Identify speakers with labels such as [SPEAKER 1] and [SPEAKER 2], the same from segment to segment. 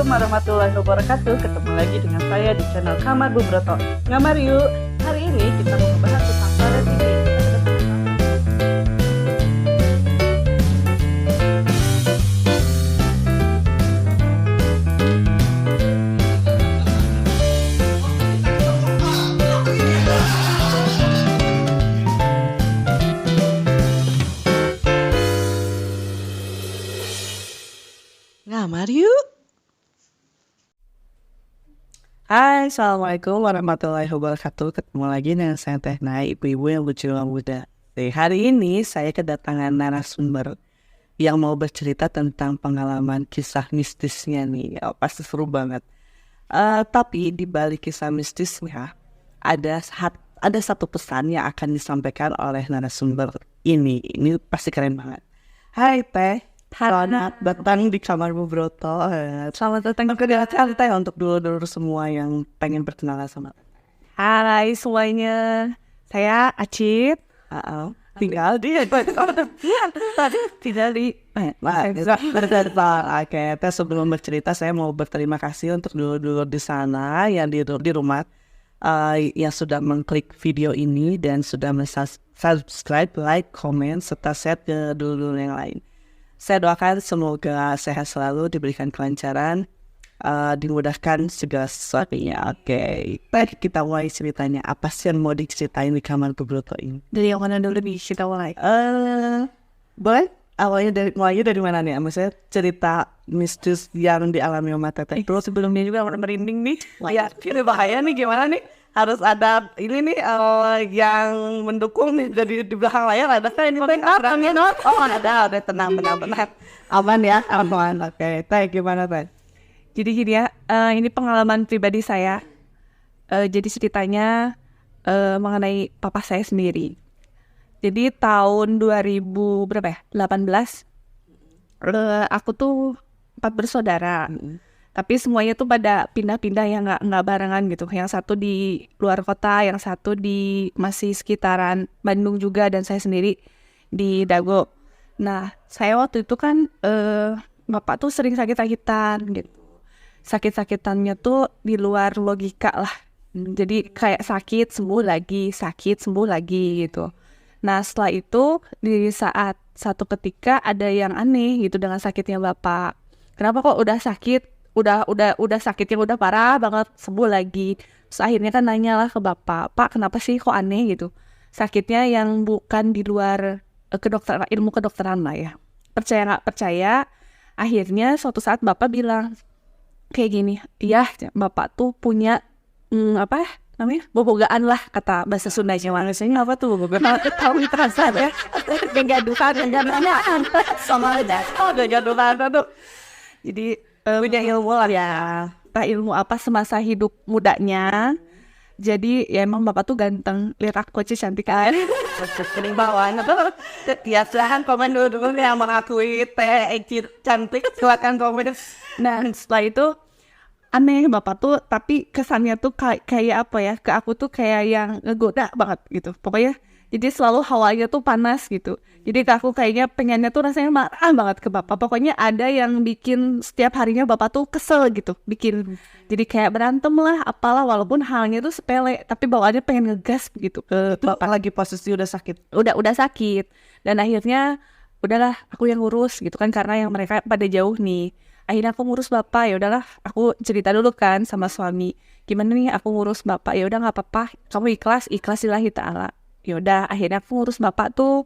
[SPEAKER 1] Assalamualaikum warahmatullahi wabarakatuh. Ketemu lagi dengan saya di channel Kamar Bu Broto. Ngamar yuk. Hari ini kita mau membahas tentang Planet TV. Ngamar yuk. Hai, Assalamualaikum warahmatullahi wabarakatuh. Ketemu lagi dengan saya Teh Nai, ibu-ibu yang berjiwa muda. Hari ini saya kedatangan narasumber yang mau bercerita tentang pengalaman kisah mistisnya nih. Pasti seru banget. Tapi di balik kisah mistisnya ada satu pesan yang akan disampaikan oleh narasumber ini. Ini pasti keren banget. Hai Teh. Selamat datang di Kamar Bu Broto. Selamat datang ke Teh untuk dulur-dulur semua yang pengen berkenalan sama Teh.
[SPEAKER 2] Hai semuanya, saya Acit.
[SPEAKER 1] Tinggal di Oke, Teh, sebelum bercerita saya mau berterima kasih untuk dulur-dulur di sana yang di rumah yang sudah mengklik video ini dan sudah subscribe, like, comment, serta share ke dulur-dulur yang lain. Saya doakan semoga sehat selalu, diberikan kelancaran, dimudahkan segala sesuatunya. Oke, tadi kita mulai ceritanya. Apa sih yang mau diceritain di Kamar Bu Broto ini?
[SPEAKER 2] Dari yang mana dulu nih kita mulai?
[SPEAKER 1] Boleh? Mulainya dari mana nih? Maksudnya cerita mistis yang dialami sama Teteh.
[SPEAKER 2] Terus sebelumnya juga merinding nih.
[SPEAKER 1] Ya, ini bahaya nih, gimana nih? Harus ada ini nih yang mendukung nih dari di belakang layar. Ada kan ini ada tenang aman ya, aman. Oke, Teh, gimana Teh?
[SPEAKER 2] Jadi gini ya, ini pengalaman pribadi saya. Jadi ceritanya mengenai papa saya sendiri. Jadi tahun 2018 aku tuh 4 bersaudara. Tapi semuanya tuh pada pindah-pindah yang nggak barengan gitu. Yang satu di luar kota, yang satu di masih sekitaran Bandung juga, dan saya sendiri di Dago. Nah, saya waktu itu kan bapak tuh sering sakit-sakitan gitu. Sakit-sakitannya tuh di luar logika lah. Jadi kayak sakit sembuh lagi gitu. Nah, setelah itu di saat satu ketika ada yang aneh gitu dengan sakitnya bapak. Kenapa kok udah sakit? Udah sakitnya udah parah banget, sembuh lagi. Terus akhirnya kan nanya lah ke bapak, Pak kenapa sih kok aneh gitu, sakitnya yang bukan di luar kedokteran, ilmu kedokteran lah ya. Percaya nggak percaya, akhirnya suatu saat bapak bilang kayak gini, iya bapak tuh punya apa namanya, bobogaan lah, kata bahasa Sundanya. Maksudnya apa tuh bobogaan? Tahu terasa ya, kegaduhan jangan sama aja. Kegaduhan tuh. Jadi punya ilmu lah ya, entah ilmu apa semasa hidup mudanya. Jadi ya emang bapak tuh ganteng, lihat aku aja cantik kan.
[SPEAKER 1] Kening bawaan tuh biasakan komen dulu yang mengakui Teh cantik, silakan komen.
[SPEAKER 2] Nah setelah itu aneh bapak tuh, tapi kesannya tuh kayak apa ya, ke aku tuh kayak yang ngegoda banget gitu pokoknya. Jadi selalu hawanya tuh panas gitu. Jadi aku kayaknya pengennya tuh rasanya marah banget ke bapak. Pokoknya ada yang bikin setiap harinya bapak tuh kesel gitu. Jadi kayak berantem lah, apalah, walaupun halnya tuh sepele, tapi bawaannya pengen ngegas gitu ke bapak.
[SPEAKER 1] Lagi posisi udah sakit.
[SPEAKER 2] Udah sakit. Dan akhirnya udahlah aku yang ngurus gitu kan, karena yang mereka pada jauh nih. Akhirnya aku ngurus bapak. Ya udahlah, aku cerita dulu kan sama suami. Gimana nih aku ngurus bapak? Ya udah nggak apa-apa. Kamu ikhlas lillahi ta'ala. Yaudah akhirnya aku ngurus bapak tuh.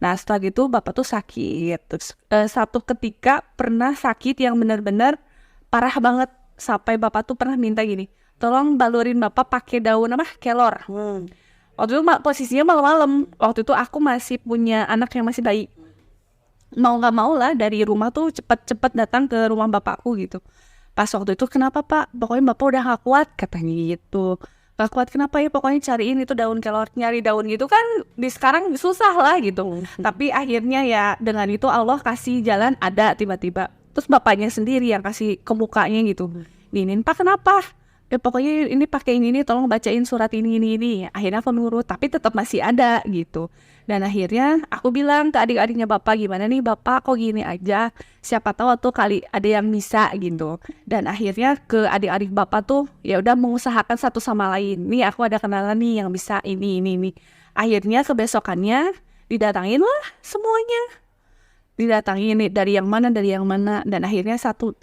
[SPEAKER 2] Nah setelah gitu bapak tuh sakit. Terus satu ketika pernah sakit yang benar-benar parah banget, sampai bapak tuh pernah minta gini, tolong balurin bapak pakai daun apa, kelor. Waktu itu posisinya malam-malam. Waktu itu aku masih punya anak yang masih bayi. Mau gak mau lah dari rumah tuh cepet-cepet datang ke rumah bapakku gitu. Pas waktu itu, kenapa pak? Pokoknya bapak udah gak kuat katanya gitu. Gak kuat kenapa ya, pokoknya cariin itu daun kelor. Nyari daun gitu kan di sekarang susah lah gitu. Tapi akhirnya ya dengan itu Allah kasih jalan, ada tiba-tiba. Terus bapaknya sendiri yang kasih ke mukanya gitu. Dinin, Pak kenapa? ya pokoknya ini pakai ini tolong bacain surat ini. Akhirnya aku nurut, tapi tetap masih ada gitu. Dan akhirnya aku bilang ke adik-adiknya bapak, gimana nih bapak kok gini aja, siapa tahu tuh kali ada yang bisa gitu. Dan akhirnya ke adik-adik bapak tuh ya udah mengusahakan satu sama lain, nih aku ada kenalan nih yang bisa ini. Akhirnya kebesokannya didatangin lah semuanya, didatangin nih dari yang mana, dan akhirnya satu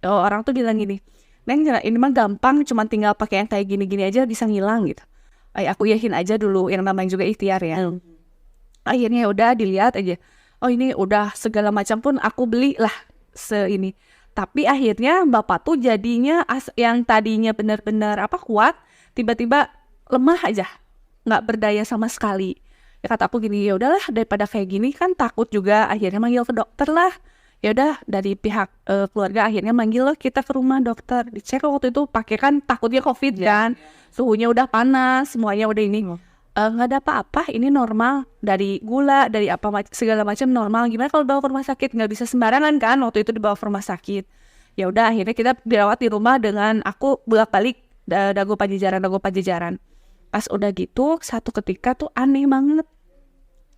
[SPEAKER 2] orang tuh bilang gini, Neng, ini mah gampang, cuma tinggal pakai yang kayak gini aja bisa ngilang gitu. Aku yakin aja dulu, yang namanya juga ikhtiar ya. Akhirnya udah dilihat aja, oh ini udah segala macam pun aku beli lah ini. Tapi akhirnya bapak tuh jadinya yang tadinya benar-benar kuat, tiba-tiba lemah aja, nggak berdaya sama sekali. Ya kata aku gini, ya udahlah daripada kayak gini kan takut juga, akhirnya manggil ke dokter lah. Ya udah dari pihak keluarga akhirnya manggil kita ke rumah dokter, dicek waktu itu pakai kan takutnya COVID kan, suhunya udah panas, semuanya udah ini. Nggak ada apa-apa, ini normal, dari gula, dari segala macam normal. Gimana kalau bawa ke rumah sakit? Nggak bisa sembarangan kan, waktu itu dibawa ke rumah sakit. Ya udah akhirnya kita dirawat di rumah dengan aku bolak-balik Dago Pajajaran. Pas udah gitu, satu ketika tuh aneh banget,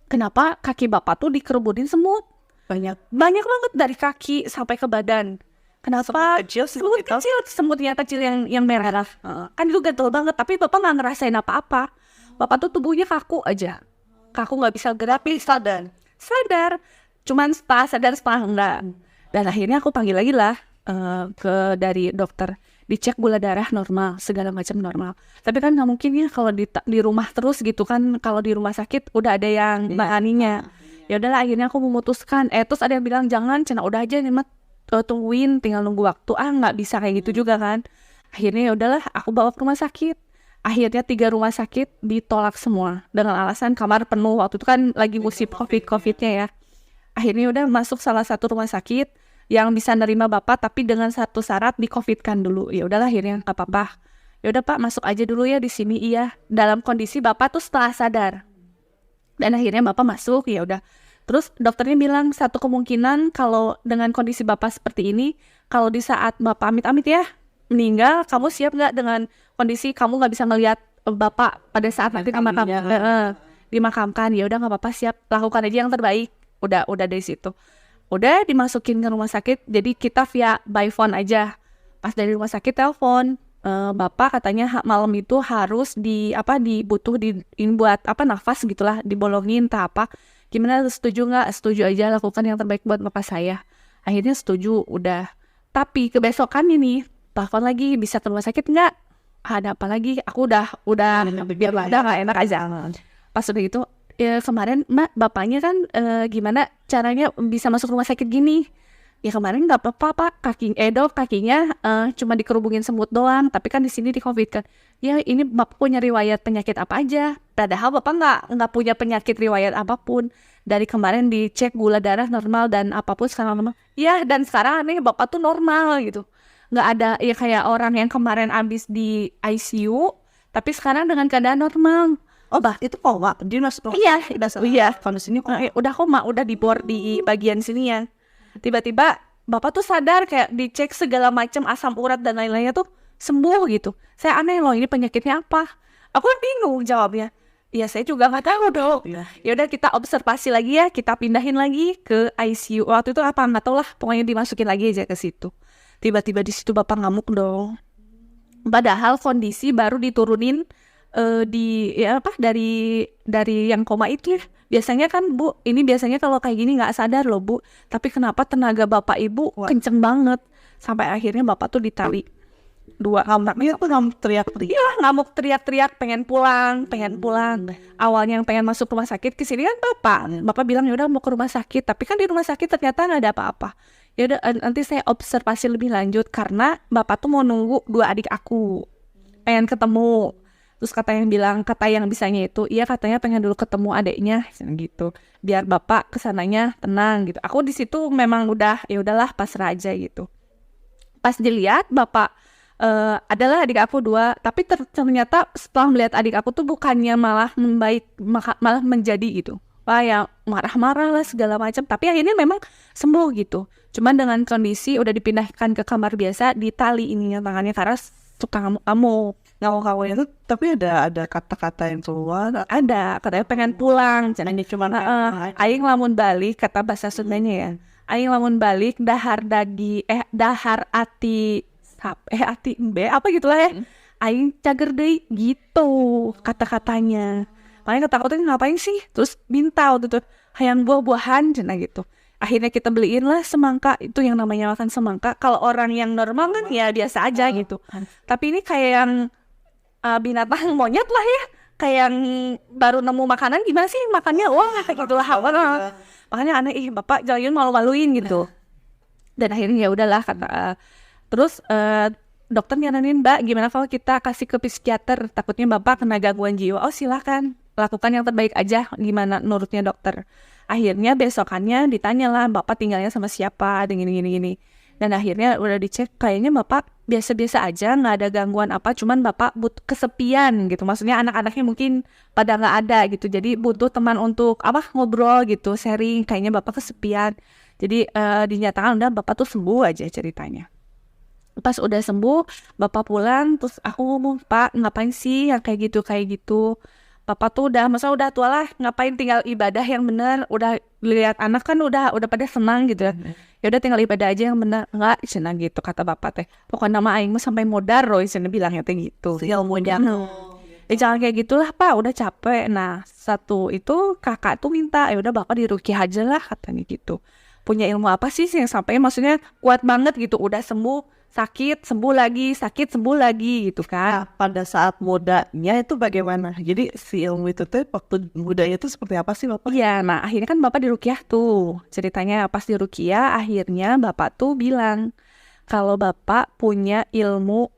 [SPEAKER 2] kenapa kaki bapak tuh dikerubutin semut banyak banget dari kaki sampai ke badan. Kenapa? Semut kecil, semutnya kecil yang merah. Kan itu gatel banget, tapi bapak nggak ngerasain apa-apa. Bapak tuh tubuhnya kaku aja, nggak bisa gerak. Tapi sadar, cuman setengah enggak. Dan akhirnya aku panggil lagi lah dari dokter, dicek gula darah normal, segala macam normal. Tapi kan nggak mungkin ya kalau di rumah terus gitu kan, kalau di rumah sakit udah ada yang menanganinya. Ya udahlah akhirnya aku memutuskan. Terus ada yang bilang jangan, cina udah aja nih tungguin, tinggal nunggu waktu. Nggak bisa kayak gitu juga kan. Akhirnya ya udahlah aku bawa ke rumah sakit. Akhirnya 3 rumah sakit ditolak semua dengan alasan kamar penuh. Waktu itu kan lagi musim COVID-nya ya. Akhirnya udah masuk salah satu rumah sakit yang bisa nerima bapak, tapi dengan satu syarat, di COVID-kan dulu. Ya udahlah akhirnya nggak apa-apa. Ya udah Pak, masuk aja dulu ya di sini. Iya, dalam kondisi bapak tuh setengah sadar. Dan akhirnya bapak masuk, ya udah. Terus dokternya bilang satu kemungkinan kalau dengan kondisi bapak seperti ini, kalau di saat bapak amit-amit ya meninggal, kamu siap nggak dengan kondisi kamu nggak bisa ngelihat bapak pada saat nanti dimakamkan? Ya udah nggak apa-apa, siap, lakukan aja yang terbaik. Udah dari situ. Udah dimasukin ke rumah sakit, jadi kita via by phone aja. Pas dari rumah sakit telepon, bapak katanya malam itu harus dibutuhin buat nafas gitulah, dibolongin apa. Gimana, setuju nggak? Setuju aja, lakukan yang terbaik buat bapak saya. Akhirnya setuju, udah. Tapi kebesokan ini telepon lagi, bisa ke rumah sakit nggak? Ada apa lagi? Aku udah nggak enak aja. Pas udah gitu, kemarin Mbak, bapaknya kan gimana caranya bisa masuk rumah sakit gini? Ya kemarin nggak apa-apa Pak, kakinya cuma dikerubungin semut doang, tapi kan di sini di COVID kan. Ya ini Bapak punya riwayat penyakit apa aja? Padahal Bapak nggak punya penyakit riwayat apapun. Dari kemarin dicek gula darah normal dan apapun sekarang normal. Ya, dan sekarang nih Bapak tuh normal gitu. Nggak ada ya kayak orang yang kemarin abis di ICU, tapi sekarang dengan keadaan normal.
[SPEAKER 1] Oh, itu koma. Dia masuk.
[SPEAKER 2] Iya.
[SPEAKER 1] Kondisinya koma.
[SPEAKER 2] Udah koma, udah di bor di bagian sini ya. Tiba-tiba bapak tuh sadar, kayak dicek segala macam asam urat dan lain-lainnya tuh sembuh gitu. Saya aneh loh, ini penyakitnya apa? Aku kan bingung jawabnya. Ya saya juga nggak tahu dong. Ya udah kita observasi lagi ya, kita pindahin lagi ke ICU. Waktu itu nggak tahu lah, pokoknya dimasukin lagi aja ke situ. Tiba-tiba di situ bapak ngamuk dong. Padahal kondisi baru diturunin dari yang koma itu ya. Biasanya kan Bu, ini biasanya kalau kayak gini nggak sadar loh Bu. Tapi kenapa tenaga bapak ibu kenceng banget, sampai akhirnya bapak tuh ditali 2 kamar.
[SPEAKER 1] Dia tuh ngamuk teriak-teriak.
[SPEAKER 2] Iya, ngamuk teriak-teriak, pengen pulang. Awalnya yang pengen masuk rumah sakit, kesini kan bapak bilang ya udah mau ke rumah sakit, tapi kan di rumah sakit ternyata nggak ada apa-apa. Ya udah nanti saya observasi lebih lanjut, karena bapak tuh mau nunggu 2 adik aku pengen ketemu. Terus kata yang bisanya itu, iya katanya pengen dulu ketemu adiknya gitu, biar bapak kesananya tenang gitu. Aku di situ memang udah ya udahlah pasrah aja gitu. Pas dilihat bapak adalah adik aku 2, tapi ternyata setelah melihat adik aku tuh bukannya malah membaik, malah menjadi gitu. Wah, ya marah-marah lah segala macam, tapi akhirnya memang sembuh gitu. Cuman dengan kondisi udah dipindahkan ke kamar biasa, ditali ininya tangannya, karena suka ngamuk.
[SPEAKER 1] Ngamuk-ngamuk itu tapi ada kata-kata yang keluar.
[SPEAKER 2] Ada, katanya pengen pulang.
[SPEAKER 1] Hanya cuma
[SPEAKER 2] Aing lamun balik, kata bahasa Sundanya ya. Aing lamun balik, dahar ati ati embe, apa gitulah ya. Aing cager deui gitu kata-katanya. Makanya kata-katanya ngapain sih? Terus minta waktu itu, hayang buah-buahan, cenah gitu. Akhirnya kita beliin lah semangka, itu yang namanya makan semangka. Kalau orang yang normal kan ya biasa aja gitu. Tapi ini kayak yang binatang monyet lah ya, kayak yang baru nemu makanan gimana sih makannya, wah kayak gitulah. Makanya aneh, bapak jalan malu-maluin gitu. Dan akhirnya ya udahlah kata terus dokter nyaranin, Mbak gimana kalau kita kasih ke psikiater, takutnya bapak kena gangguan jiwa. Oh silakan, lakukan yang terbaik aja, gimana nurutnya dokter. Akhirnya besokannya ditanyalah, bapak tinggalnya sama siapa, dan gini. Dan akhirnya udah dicek, kayaknya bapak biasa-biasa aja, nggak ada gangguan apa, cuman bapak butuh kesepian gitu. Maksudnya anak-anaknya mungkin pada nggak ada gitu, jadi butuh teman untuk ngobrol gitu, sharing. Kayaknya bapak kesepian. Jadi dinyatakan udah bapak tuh sembuh aja ceritanya. Pas udah sembuh, bapak pulang, terus aku ngomong, Pak ngapain sih yang kayak gitu. Bapak tuh masa udah tua lah, ngapain tinggal ibadah yang benar, udah lihat anak kan udah pada senang gitu ya. Ya udah tinggal ibadah aja yang benar. Enggak, cenah gitu kata bapak teh. Pokoknya nama aing mah sampai modar loh, cenah bilangnya teh gitu.
[SPEAKER 1] Ya modar.
[SPEAKER 2] Jangan kayak gitulah Pak, udah capek. Nah, satu itu kakak tuh minta, ya udah bapak diruqyah aja lah katanya gitu. Punya ilmu apa sih yang sampai maksudnya kuat banget gitu, udah sembuh, sakit sembuh lagi gitu kan.
[SPEAKER 1] Nah, pada saat mudanya itu bagaimana? Jadi si ilmu itu tuh waktu mudanya itu seperti apa sih Bapak?
[SPEAKER 2] Iya, nah akhirnya kan bapak diruqyah tuh. Ceritanya pas diruqyah akhirnya bapak tuh bilang kalau bapak punya ilmu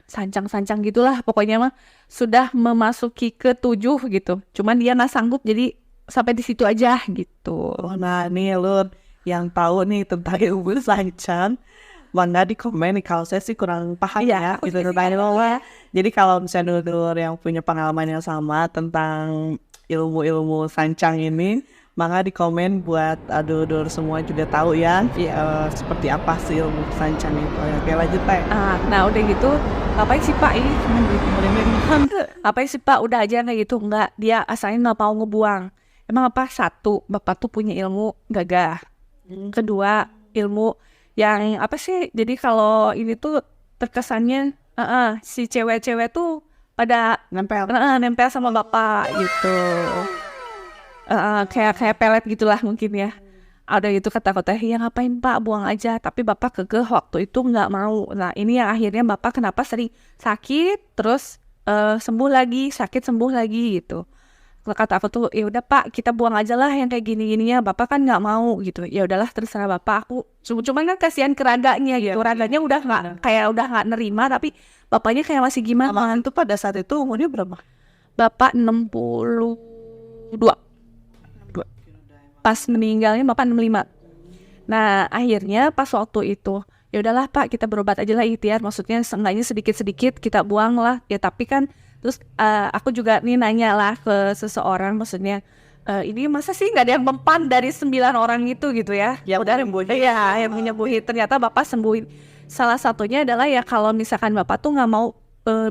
[SPEAKER 2] sancang-sancang gitulah pokoknya mah, sudah memasuki ke-7 gitu. Cuman dia nggak sanggup, jadi sampai di situ aja gitu.
[SPEAKER 1] Oh, nah nih Lur yang tahu nih tentang ilmu sancang, mangga di komen nih, kalau saya sih kurang paham ya gitu tentang ilmu. Jadi kalau misalnya dulur yang punya pengalaman yang sama tentang ilmu-ilmu sancang ini, mangga di komen buat dulur semua juga tahu ya seperti apa sih ilmu sancang itu. Oke lanjut Pak.
[SPEAKER 2] Nah udah gitu, ngapain sih Pak ini? Ngapain sih Pak, udah aja kayak gitu. Enggak, dia asalnya nggak mau ngebuang. Emang apa? Satu, bapak tuh punya ilmu gagah. Kedua, ilmu yang apa sih, jadi kalau ini tuh terkesannya si cewek-cewek tuh pada nempel sama bapak gitu, kayak pelet gitulah mungkin ya. Ada itu kata-kata, ya ngapain Pak, buang aja. Tapi bapak kekeh waktu itu nggak mau. Nah ini yang akhirnya bapak kenapa sering sakit terus sembuh lagi, sakit sembuh lagi gitu. Kata aku tuh, ya udah Pak kita buang aja lah yang kayak gini-gininya, bapak kan nggak mau gitu. Ya udahlah terserah bapak, aku cuman kan kasihan ke raganya gitu. Raganya udah nggak nerima, tapi bapaknya kayak masih gimana.
[SPEAKER 1] Amangan tuh pada saat itu umurnya berapa?
[SPEAKER 2] Bapak 62. Pas meninggalnya bapak 65. Nah akhirnya pas waktu itu, ya udahlah Pak kita berobat aja lah ikhtiar, maksudnya seenggaknya sedikit-sedikit kita buang lah ya. Tapi kan terus aku juga nih nanya lah ke seseorang, maksudnya ini masa sih nggak ada yang mempan dari 9 orang itu gitu ya.
[SPEAKER 1] Ya udah
[SPEAKER 2] yang menyembuhin. Ternyata bapak sembuhin. Salah satunya adalah ya kalau misalkan bapak tuh nggak mau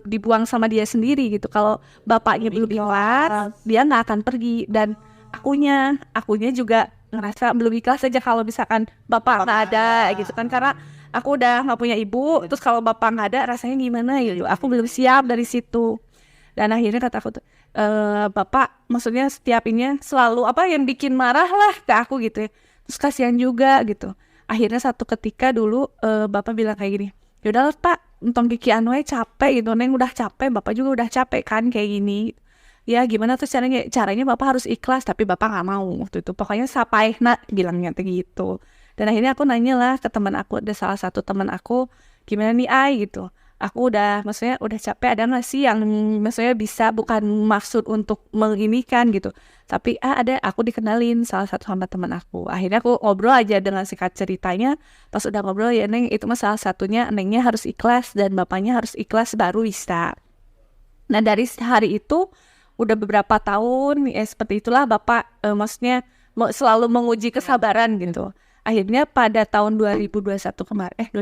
[SPEAKER 2] dibuang sama dia sendiri gitu. Kalau bapaknya belum ikhlas, dia nggak akan pergi. Dan akunya juga ngerasa belum ikhlas aja kalau misalkan bapak nggak ada gitu kan, karena aku udah nggak punya ibu, terus kalau bapak nggak ada rasanya gimana gitu. Aku belum siap dari situ. Dan akhirnya kata aku tuh, bapak maksudnya setiap ini selalu yang bikin marah lah ke aku gitu ya. Terus kasihan juga gitu. Akhirnya satu ketika dulu bapak bilang kayak gini, yaudah Pak, entong Kiki Anway capek gitu, Neng udah capek, bapak juga udah capek kan kayak gini. Ya gimana tuh caranya bapak harus ikhlas, tapi bapak nggak mau waktu itu. Pokoknya sapai nak bilangnya gitu. Dan akhirnya aku nanya lah ke teman aku, ada salah satu teman aku, gimana nih Ai gitu. Aku maksudnya udah capek, ada nggak sih yang maksudnya bisa, bukan maksud untuk menginikan gitu, tapi ada, aku dikenalin salah satu sama teman aku. Akhirnya aku ngobrol aja dengan singkat ceritanya. Pas udah ngobrol, ya Neng itu mah salah satunya, Nengnya harus ikhlas dan bapaknya harus ikhlas baru bisa. Nah dari hari itu udah beberapa tahun seperti itulah bapak maksudnya selalu menguji kesabaran gitu. Akhirnya pada tahun 2022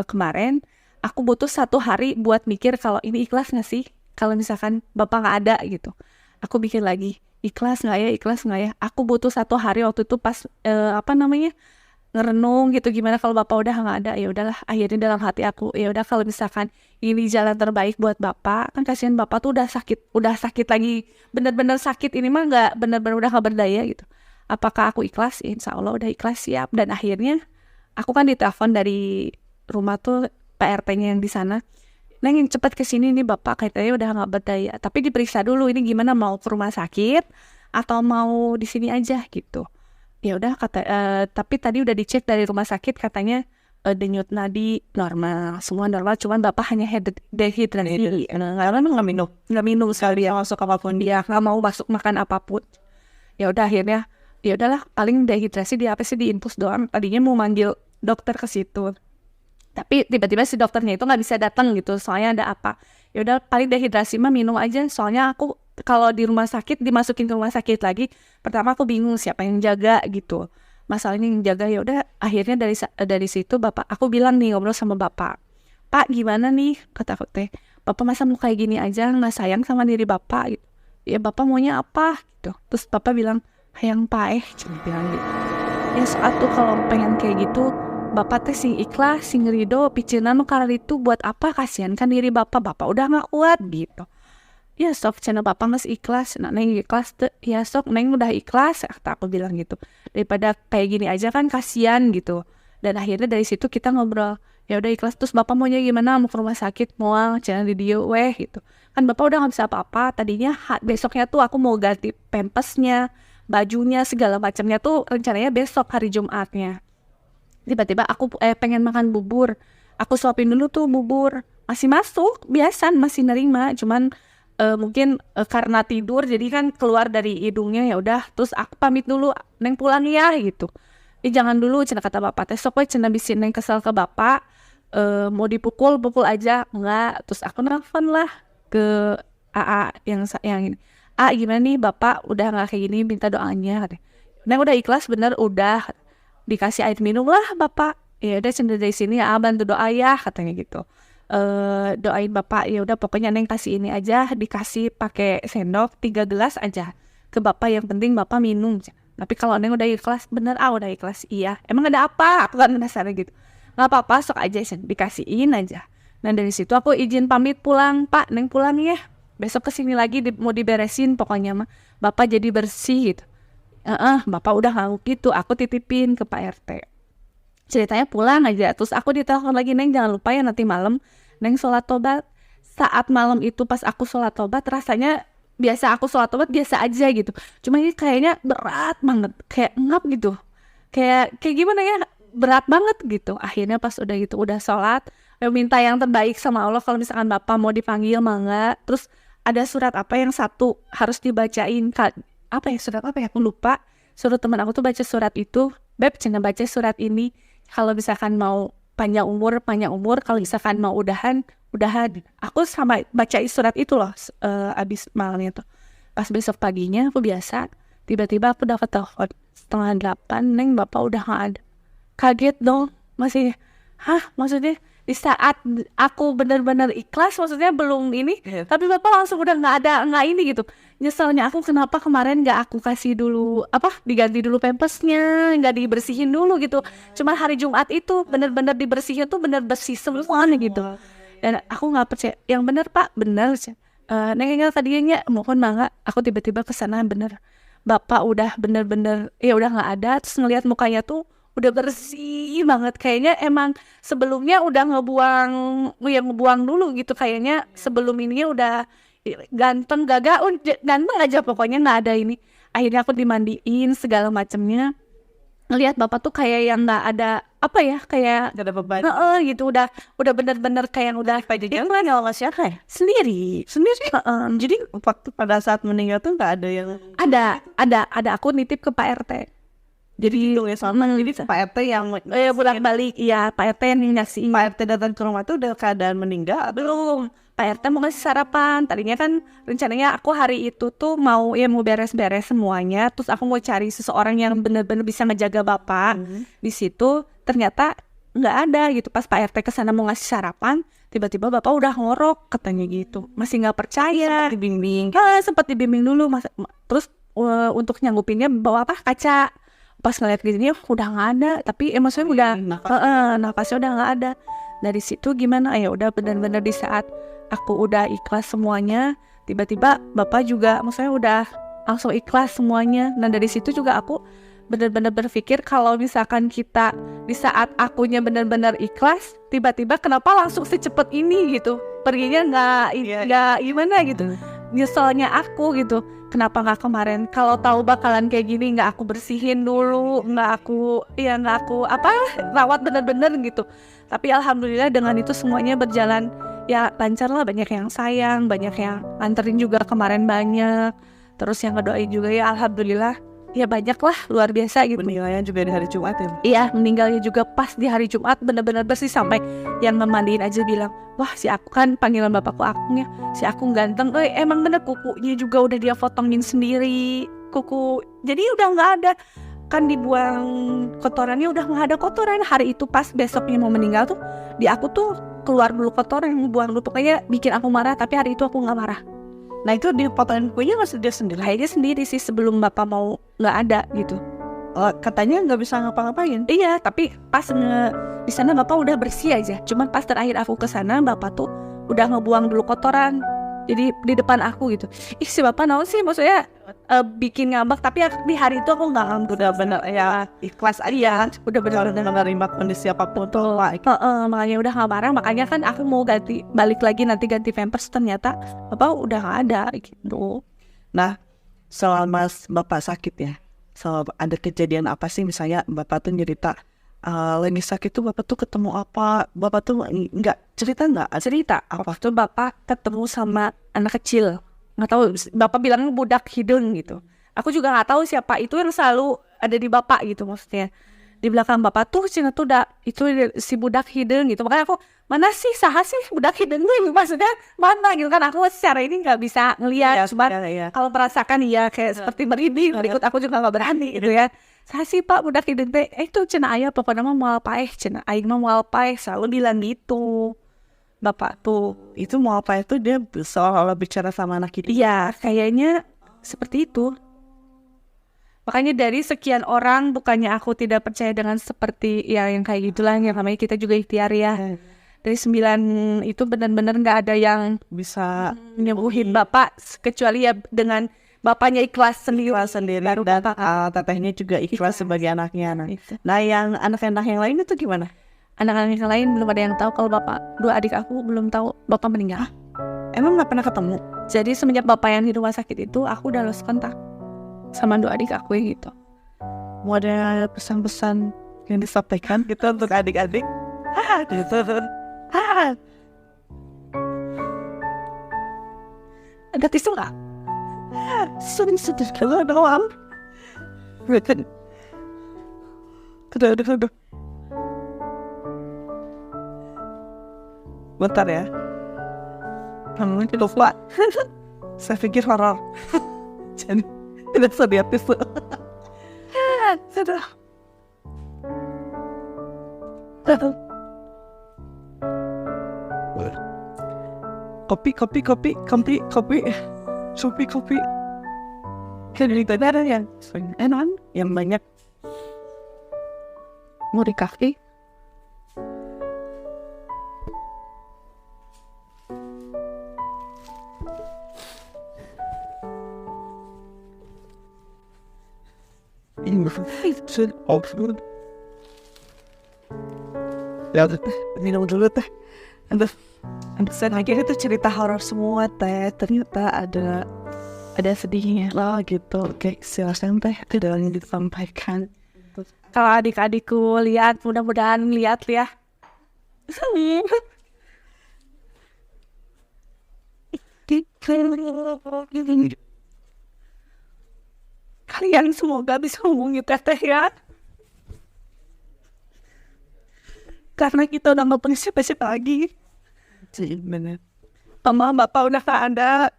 [SPEAKER 2] kemarin aku butuh 1 hari buat mikir kalau ini ikhlas nggak sih kalau misalkan bapak nggak ada gitu. Aku mikir lagi, ikhlas nggak ya, ikhlas nggak ya. Aku butuh 1 hari waktu itu pas ngerenung gitu, gimana kalau bapak udah nggak ada. Ya udahlah, akhirnya dalam hati aku, ya udah kalau misalkan ini jalan terbaik buat bapak, kan kasihan bapak tuh udah sakit lagi, bener-bener sakit, ini mah nggak bener-bener udah nggak berdaya gitu. Apakah aku ikhlas? Insya Allah udah ikhlas, siap. Dan akhirnya aku kan ditelepon dari rumah tuh, PRT-nya yang di sana, Neng cepet kesini nih bapak katanya udah nggak berdaya, tapi diperiksa dulu ini gimana, mau ke rumah sakit atau mau di sini aja gitu. Ya udah kata, tapi tadi udah dicek dari rumah sakit katanya denyut nadi normal, semua normal, cuman bapak hanya dehidrasi, karena nggak minum sekali ya, masuk apapun, dia nggak mau masuk makan apapun. Ya udah akhirnya, ya udahlah, paling dehidrasi, dia apa sih, di infus doang. Tadinya mau manggil dokter ke situ, tapi tiba-tiba si dokternya itu nggak bisa datang gitu, soalnya ada apa. Ya udah, paling dehidrasi mah minum aja, soalnya aku kalau di rumah sakit, dimasukin ke rumah sakit lagi, pertama aku bingung siapa yang jaga gitu, masalahnya yang jaga. Ya udah akhirnya dari situ aku bilang nih, ngobrol sama bapak, Pak gimana nih, kata aku teh, bapak masa mau kayak gini aja, nggak sayang sama diri bapak gitu. Ya bapak maunya apa gitu. Terus bapak bilang, hayang paeh, cuma bilang gitu. Ya saat tuh kalau pengen kayak gitu, bapak teh sing ikhlas, sing ridho, pikiran karena itu buat apa, kasihan kan diri bapak udah nggak kuat gitu. Ya sok channel bapak mas ikhlas, nah neng ikhlas tuh, ya sok neng udah ikhlas, kata aku bilang gitu. Daripada kayak gini aja kan kasihan gitu. Dan akhirnya dari situ kita ngobrol, ya udah ikhlas. Terus bapak maunya gimana, mau ke rumah sakit, mau channel di dia weh gitu. Kan bapak udah nggak bisa apa-apa. Tadinya besoknya tuh aku mau ganti pampasnya, bajunya, segala macamnya tuh rencananya besok hari Jumatnya. Tiba-tiba aku pengen makan bubur, aku suapin dulu tuh bubur, masih masuk, biasa masih nerima, cuman mungkin karena tidur jadi kan keluar dari hidungnya. Ya udah, terus aku pamit dulu, neng pulang ya gitu. Jangan dulu, cina kata bapak teh, sok we cina bisin neng kesel ke bapak, mau dipukul aja enggak. Terus aku nelfon lah ke AA yang ini, gimana nih bapak udah nggak kayak gini, minta doanya katanya. Neng udah ikhlas bener, udah dikasih air minum lah bapak. Ya udah cina dari sini ya bantu doa ya katanya gitu. Doain bapak, ya udah pokoknya neng kasih ini aja, dikasih pakai sendok 3 gelas aja ke bapak, yang penting bapak minum. Tapi kalau neng udah ikhlas bener, udah ikhlas, iya emang ada apa, aku kan penasaran gitu. Nggak apa-apa, sok aja dikasihin aja. Nah dari situ aku izin pamit pulang, Pak neng pulang ya, besok kesini lagi mau diberesin pokoknya mah, bapak jadi bersih gitu. Bapak udah ngangguk gitu, aku titipin ke Pak RT. Ceritanya pulang aja, terus aku ditelepon lagi, neng jangan lupa ya nanti malam neng sholat tobat. Saat malam itu pas aku sholat tobat, rasanya biasa, aku sholat tobat biasa aja gitu, cuma ini kayaknya berat banget, kayak ngap gitu, kayak gimana ya, berat banget gitu. Akhirnya pas udah gitu, udah sholat, minta yang terbaik sama Allah, kalau misalkan bapak mau dipanggil mangga. Terus ada surat apa yang satu harus dibacain, apa ya, surat apa ya, aku lupa. Suruh teman aku tuh baca surat itu, Beb cina baca surat ini, kalau misalkan mau panjang umur, kalau misalkan mau udahan. Aku sama baca surat itu loh, abis malamnya tuh. Pas besok paginya aku biasa, tiba-tiba aku dapat telepon 7:30, neng bapak udah gak ada. Kaget dong, masih, maksudnya di saat aku benar-benar ikhlas, maksudnya belum ini, tapi bapak langsung udah nggak ini gitu. Nyeselnya aku, kenapa kemarin nggak aku kasih dulu, diganti dulu pampasnya, nggak dibersihin dulu gitu. Cuma hari Jumat itu benar-benar dibersihin tuh, benar bersih semuanya gitu. Dan aku nggak percaya, yang benar pak, benar. Nengnya tadinya mohon mangga, aku tiba-tiba kesana, bener bapak udah bener-bener ya udah nggak ada. Terus ngelihat mukanya tuh udah bersih banget, kayaknya emang sebelumnya udah ngebuang dulu gitu, kayaknya sebelum ini udah ganteng ganteng aja, pokoknya nggak ada ini. Akhirnya aku dimandiin segala macamnya, ngelihat bapak tuh kayak yang nggak ada apa ya, kayak
[SPEAKER 1] Gak ada beban
[SPEAKER 2] gitu, udah bener-bener kayak yang udah
[SPEAKER 1] jangan nggak siapa ya
[SPEAKER 2] sendiri.
[SPEAKER 1] jadi waktu pada saat meninggal tuh nggak ada yang
[SPEAKER 2] ada aku nitip ke Pak RT. Jadi
[SPEAKER 1] itu ya sama, jadi Pak RT yang
[SPEAKER 2] bolak-balik, iya Pak RT yang nyaksiin.
[SPEAKER 1] Pak RT datang ke rumah tuh udah keadaan meninggal
[SPEAKER 2] Belum, Pak RT mau ngasih sarapan. Tadinya kan rencananya aku hari itu tuh mau beres-beres semuanya, terus aku mau cari seseorang yang benar-benar bisa ngejaga bapak. Di situ ternyata nggak ada gitu. Pas Pak RT kesana mau ngasih sarapan, tiba-tiba bapak udah ngorok katanya gitu, masih nggak percaya. Sempat dibimbing dulu terus untuk nyanggupinnya bawa apa, kaca. Pas ngeliat gini udah nggak ada, tapi maksudnya udah nafasnya udah nggak ada. Dari situ gimana ya udah benar-benar di saat aku udah ikhlas semuanya, tiba-tiba bapak juga maksudnya udah langsung ikhlas semuanya. Nah dari situ juga aku benar-benar berpikir kalau misalkan kita di saat akunya benar-benar ikhlas, tiba-tiba kenapa langsung secepat ini gitu, perginya nggak gimana gitu. Nyeselnya aku gitu, kenapa nggak kemarin, kalau tahu bakalan kayak gini nggak aku bersihin dulu, nggak aku rawat bener-bener gitu. Tapi alhamdulillah dengan itu semuanya berjalan ya lancar lah, banyak yang sayang, banyak yang anterin juga kemarin banyak, terus yang ngedoain juga ya alhamdulillah ya banyak lah, luar biasa gitu.
[SPEAKER 1] Meninggalnya juga di hari Jumat ya?
[SPEAKER 2] Iya, meninggalnya juga pas di hari Jumat, bener-bener bersih sampai yang memandiin aja bilang, wah si aku kan panggilan bapakku Akungnya, si Akung ganteng, emang bener kukunya juga udah dia potongin sendiri, kuku, jadi udah nggak ada kan dibuang kotorannya, udah nggak ada kotoran. Hari itu pas besoknya mau meninggal tuh di aku tuh keluar dulu kotoran, buang dulu, pokoknya bikin aku marah, tapi hari itu aku nggak marah.
[SPEAKER 1] Nah itu dipotongin kuenya nggak dia sendiri?
[SPEAKER 2] Kayaknya sendiri sih sebelum bapak mau nggak ada gitu.
[SPEAKER 1] Katanya nggak bisa ngapa-ngapain.
[SPEAKER 2] Iya, tapi pas di sana bapak udah bersih aja. Cuman pas terakhir aku ke sana bapak tuh udah ngebuang dulu kotoran. Jadi di depan aku gitu. Ih si bapak naon sih, maksudnya bikin ngambek, tapi di hari itu aku nggak ngambek.
[SPEAKER 1] Udah bener ya, ikhlas aja. Udah bener-bener menerima kondisi apapun tuh.
[SPEAKER 2] Makanya udah nggak marah. Makanya kan aku mau balik lagi nanti ganti pampers, ternyata bapak udah nggak ada gitu.
[SPEAKER 1] Nah selama bapak sakit ya, ada kejadian apa sih, misalnya bapak tuh cerita lagi sakit tuh bapak tuh ketemu apa, bapak tuh nggak cerita
[SPEAKER 2] apa tuh bapak ketemu sama anak kecil, nggak tahu, bapak bilang budak hidung gitu. Aku juga nggak tahu siapa itu yang selalu ada di bapak gitu, maksudnya di belakang bapak tuh cina tuh itu si budak hidung gitu. Makanya aku, mana sih saha sih budak hidung tuh, maksudnya mana gitu kan, aku secara ini nggak bisa ngelihat, cuma kalau merasakan ya kayak seperti merinding, berikut aku juga nggak berani gitu ya. Saya sih pak budak hidung teh itu cina ayah pokoknya mah moal paeh, cina aing mah moal paeh, selalu bilang gitu bapak tuh.
[SPEAKER 1] Itu mau apa itu dia seolah-olah bicara sama anak itu.
[SPEAKER 2] Iya kayaknya seperti itu. Makanya dari sekian orang, bukannya aku tidak percaya dengan seperti ya yang kayak gitulah, yang namanya kita juga ikhtiar ya. Dari 9 itu benar-benar nggak ada yang
[SPEAKER 1] bisa
[SPEAKER 2] nyembuhin bapak, kecuali ya dengan bapaknya ikhlas sendiri.
[SPEAKER 1] Dan tetehnya juga ikhlas sebagai anaknya. Nah yang anak-anak yang lain itu gimana?
[SPEAKER 2] Anak-anak yang lain belum ada yang tahu kalau bapak, 2 adik aku belum tahu bapak meninggal.
[SPEAKER 1] Emang nggak pernah ketemu?
[SPEAKER 2] Jadi semenjak bapak yang di rumah sakit itu, aku udah lost kontak sama 2 adik aku gitu.
[SPEAKER 1] Mau ada pesan-pesan yang disampaikan gitu untuk adik-adik?
[SPEAKER 2] Ada tisu nggak?
[SPEAKER 1] Sedih kalau doang. Udah. Bentar ya. Kamu lupa. Saya pikir horor. Jadi tidak sedia tisu. Sudah. Kopi. Kan ada yang enak, yang banyak.
[SPEAKER 2] Mau di kaki?
[SPEAKER 1] Minum dulu teh. Saya akhirnya itu cerita horor semua teh. Ternyata ada sedihnya lah gitu. Oke, silakan teh. Itu yang disampaikan.
[SPEAKER 2] Kalau adik-adikku lihat, mudah-mudahan lihat ya. Kalian semoga bisa hubungi teteh ya. Karena kita udah gak punya siapa-siapa lagi.
[SPEAKER 1] Bener.
[SPEAKER 2] Mama, bapak udah gak ada.